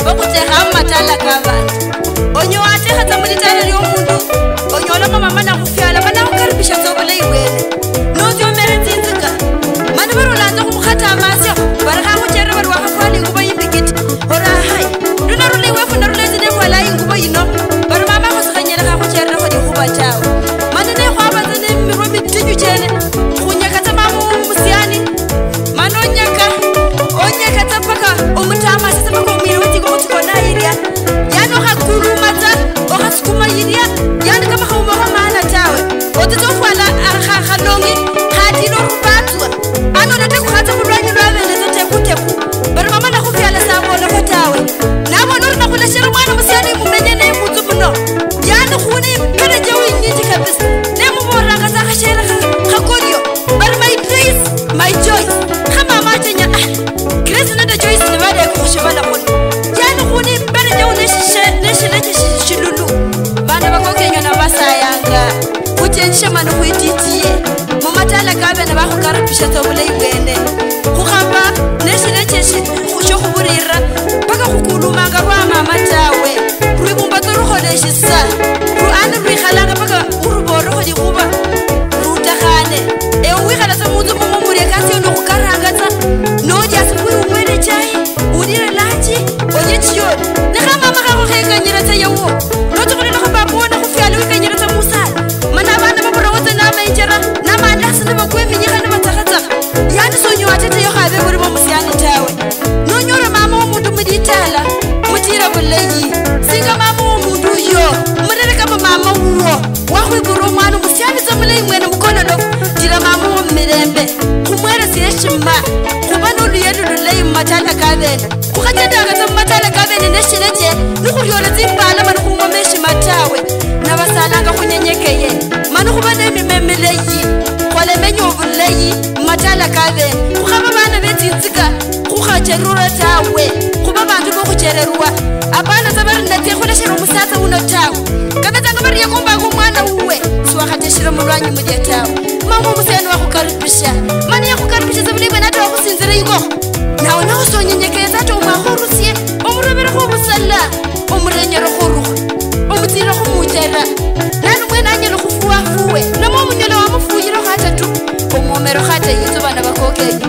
bokutega matala ka bana onyo ate khatsa mulitala lyo mundu onyola ka mama na go fiala bana go karibisha tsobole iwele no tyo mere tsintsika mane ba rolanda go mkhatha amasya ba re ga go tsere ba re wa ga fale go ba yimbikiti ora hai lona role wa fona role tsene go la ing go ba ino ba re mama go seganyela ga go tsere go di go ba tjao mane ne go ba tsene miro mitinyu tsene go nyaka tsa mamo musiani mano nyaka onyaka tsa paka o mutama se ba go miro tsi go tsona iria ya no ga kulumata o ga skuma iria ya ne ka ba go mo mana tawe o tso fala a ga ga longi ga di no rupatswa ano na te go gatsa go lwanyo lwa bele tse teku ba re mama na go fiala sa bona go tawe na bona re na go leshera mwana musiani mo menyene mutsu mono ya ne go ne pele je o inyiti kapisa ne mo borra ga sa ga shera ga kodio ba re my place my choice ga mama tsenya Grace na da choice ne ba le go shebala bona ya ne go ne pele je o ne shilulu bana ba go kenya na ba sa yanga go tsenshe mane go ititie mo matala ka bana ba go karabisha tsobole iwene go gapa ne shile go sho go borira baka go kulumanga ba mama tawe ru ibumba toro go le shisa ru ana ru ikhalanga baka uru boro go di goba ru tagane e o ikhala sa mutso mo muri ka se no go karanga tsa no ja se go umwele chai o dire lachi o ye tshio ne ga mama ga go ge ka nyira tsa yawo no tso go le go ba bona go fiala ka nyira tsa musa mana bana ba boro tsa na maitjera na manda se ne ba go emi ga ne ba tsagatsa ya ne so nyo atete yo ga be gore mo musiane tawe no nyora mama o mutu muditala mutira boleyi singa mama o mutu yo murere ka mama wo wa go boro mwana musiane tsa mulei mwene mukona lo dira mama o mirembe kumwera se shima kubano luyelo lulei matala ka bene go ga tenda ga tsa matala ka bene ne shilete ni go yola tsimbala mane go mo meshi matawe na basala ga go nyenyekeye mane go bana memeleyi kwale menyo boleyi matala ka bene go ga bana be tsitsika go ga tjerura tawe go ba bantu go tjererwa abana tsa ba re nna te go le shiro musatsa uno tawe ka betsa ga ba re go ba go mwana uwe so ga te shiro mulwanyi mo dia tawe mama museni wa go karibisha mane ya go karibisha tsa bole bana tawe go sinzire iko na ona o so nyenyekeza to ma go rusie o morobere go busalla o morenyero go ruga o mutira go mutjera nanu mwena nyelo go fuwa fuwe na mo munyelo wa mofuyiro ga tatu o momero ga te yitso bana ba kokenya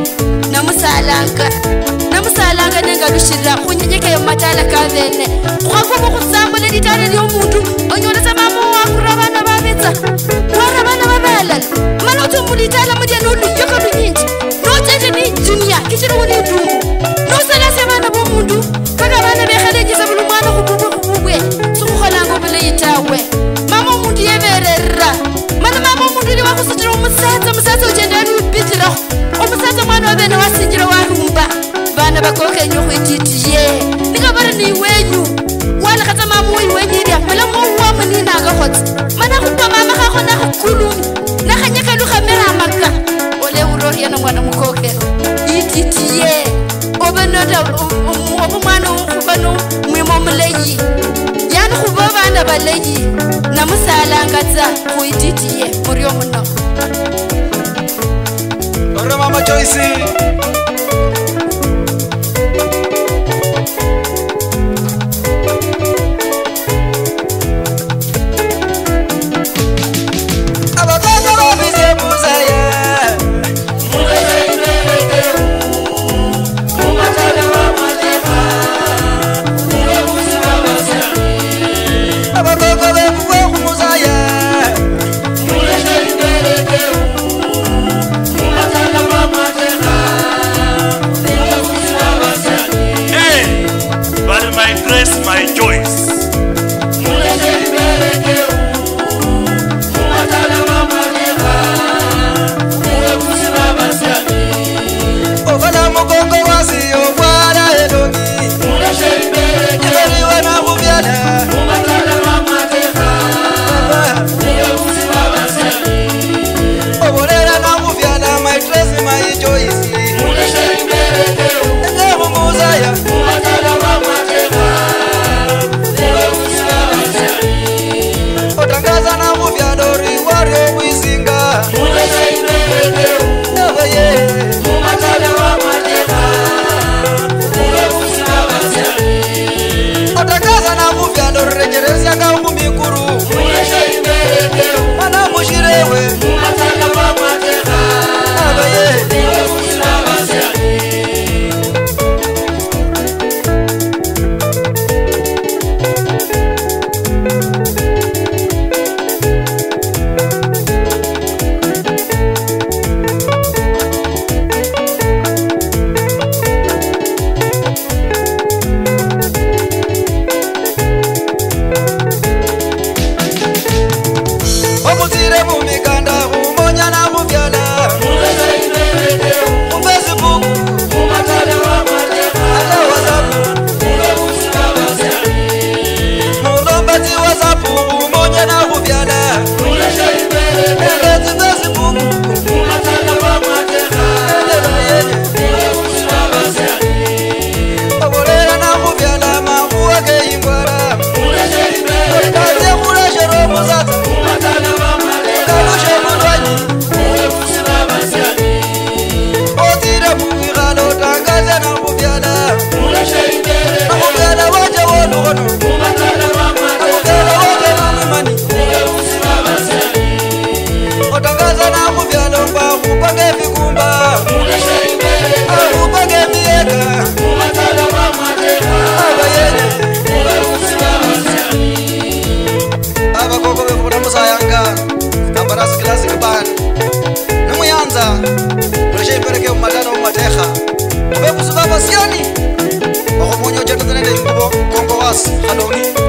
na musalanga nenga lushira go nyenyeke yo matala ka bene go go go samole ditale le omuntu onyola tsa mama wa kura bana ba betsa wa bana ba bela mana tso mulitala mo dia no lu yo ka lunyinji no tsetse ni junior ke tsero ni dumbu no sala se bana bo mundu kaga bana be khale ke sa bulumana go bubwe so go gola ngo bele yitawe mama mundu ye bererra mana mama mundu le wa go sitiro musatsa o jenda ni bitira o musatsa mwana wa bene wa sinjira wa rumba bana ba koke nyo go ititiye ni ka bare ni wenyu wala ka tsa mama o wenyi dia mala mo wa mani na ga hot mana go pa mama ga gona go kulumi na ga nyaka lu ga mera makka o le uro ya na mwana mo koke ititiye o bana da o mwana o go bano mo mo mleyi ya no go ba bana ba leyi na musala ngatsa go ititiye muri o monna ora mama Joyce Mama boss, hello.